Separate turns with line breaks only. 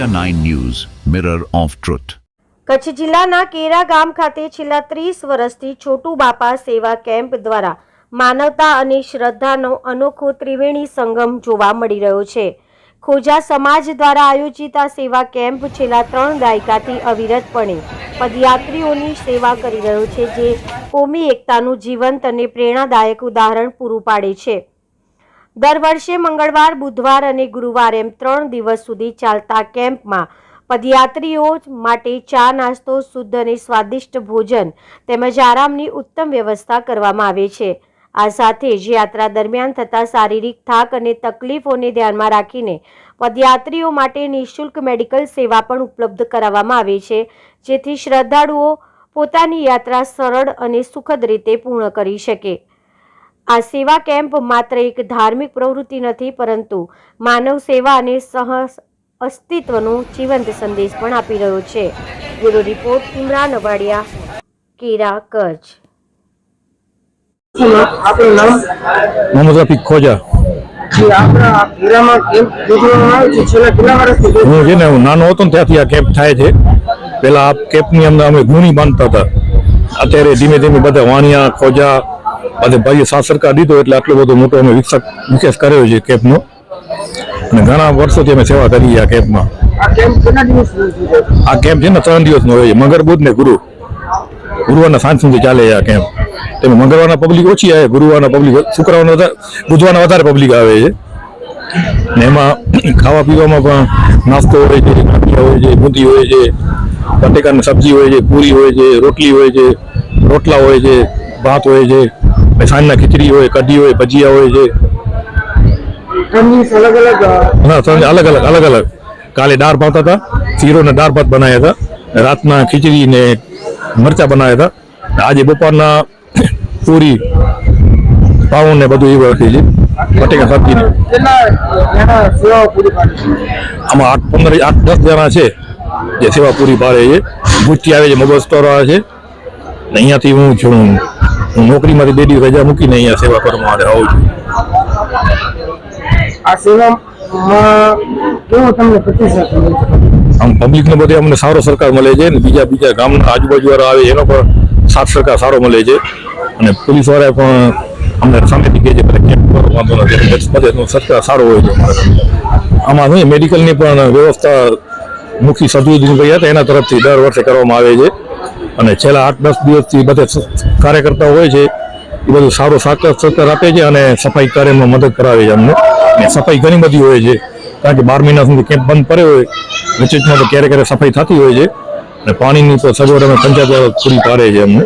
India 9 News, Mirror of Truth.
Kutch જિલ્લાના કેરા ગામ ખાતે છેલ્લા 30 વર્ષથી છોટુ બાપા સેવા કેમ્પ દ્વારા માનવતા અને શ્રદ્ધાનો અનોખો ત્રિવેણી સંગમ જોવા મળી રહ્યો છે. ખોજા સમાજ દ્વારા આયોજિત આ સેવા કેમ્પ છેલ્લા 3 દાયકાથી અવિરતપણે પદયાત્રીઓની સેવા કરી રહ્યો છે, જે કોમી એકતાનું જીવંત અને પ્રેરણાદાયક ઉદાહરણ પૂરું પાડે છે. દર વર્ષે મંગળવાર, બુધવાર અને ગુરુવાર એમ 3 દિવસ સુધી ચાલતા કેમ્પમાં પદયાત્રીઓ માટે ચા, નાસ્તો, શુદ્ધ અને સ્વાદિષ્ટ ભોજન તેમજ આરામની ઉત્તમ વ્યવસ્થા કરવામાં આવે છે. આ સાથે જ યાત્રા દરમિયાન થતા શારીરિક થાક અને તકલીફોને ધ્યાનમાં રાખીને પદયાત્રીઓ માટે નિઃશુલ્ક મેડિકલ સેવા પણ ઉપલબ્ધ કરાવવામાં આવે છે, જેથી શ્રદ્ધાળુઓ પોતાની યાત્રા સરળ અને સુખદ રીતે પૂર્ણ કરી શકે. આ સેવા કેમ્પ માત્ર એક ધાર્મિક પ્રવૃત્તિ નથી, પરંતુ માનવ સેવા અને સહ અસ્તિત્વનો જીવંત સંદેશ પણ આપી રહ્યો છે. બ્યુરો રિપોર્ટ, ઇમરાન અવાડિયા, કેરા, કચ્છ.
મોહમ્મદ રફીક ખોજા. હું છે ને નાનો હતો ને ત્યાંથી આ કેમ્પ થાય છે. પેલા આ કેમ્પની અંદર અમે ગુણી બાંધતા હતા. અત્યારે ધીમે ધીમે બધા વાણિયા, ખોજા બધે ભાઈ સાત સરકાર દીધો એટલે આટલો બધો મોટો અમે વિકાસ કર્યો છે કેમ્પનો, અને ઘણા વર્ષોથી અમે સેવા કરી આ કેમ્પમાં. આ કેમ્પ છે ને 3 દિવસનો હોય છે, મંગળ, બુધ ને ગુરુ. ગુરુવારના સાંજ સુધી ચાલે આ કેમ્પ. તેમાં મંગળવારના પબ્લિક ઓછી આવે, ગુરુવારના પબ્લિક, શુક્રવારના બુધવારના વધારે પબ્લિક આવે છે. ને એમાં ખાવા પીવામાં પણ નાસ્તો હોય છે, ગાંઠિયા હોય છે, બુંદી હોય છે, બટેકાની સબ્જી હોય છે, પૂરી હોય છે, રોટલી હોય છે, રોટલા હોય છે, ભાત હોય છે, સાંજના ખીચડી હોય, કઢી હોય, ભજીયા હોય છે. અલગ અલગ. કાલે દાળ ભાત હતા, શીરો ને દાળ ભાત બનાવ્યા હતા. રાતના ખીચડી ને મરચા બનાવ્યા હતા. આજે બપોરના પૂરી, પાઉં ને બધું એવું રાખે છે, બટેકા સબ્જી ને. આમાં 8-10 જણા છે જે સેવા પૂરી પાડે છે. ભૂજથી આવે છે, મગજ સ્ટોર આવે છે. અહીંયાથી હું છું, નોકરીમાંથી 2 દિવસ રજા મૂકીને અહીંયા સેવા કરવા માટે આવું છું.
આ સેવામાં કેવો તમને પ્રતિસાદ મળે છે?
આમ પબ્લિકને બધે અમને સારો સરકાર મળે છે, ને બીજા ગામના આજુબાજુ વાળા આવે એનો પણ સાથ સરકાર સારો મળે છે. અને પોલીસ વાળા પણ અમને સામેથી કહે છે કેમ્પ કરો, વાંધો નથી, બધે સરકાર સારો હોય છે. આમાં નહીં, મેડિકલની પણ વ્યવસ્થા મુખ્ય સદુદ્દીન ભાઈ હતા એના તરફથી દર વર્ષે કરવામાં આવે છે. અને છેલ્લા 8-10 દિવસથી બધે કાર્યકર્તાઓ હોય છે, એ બધું સારો સરકાર આપે છે અને સફાઈ કાર્યમાં મદદ કરાવે છે અમને. અને સફાઈ ઘણી બધી હોય છે, કારણ કે 12 મહિના સુધી કેમ્પ બંધ પડ્યો હોય, વચ્ચેમાં તો ક્યારેક સફાઈ થતી હોય છે. અને પાણીની તો સગવડ અમે પંચાયત પૂરી પાડે છે અમને.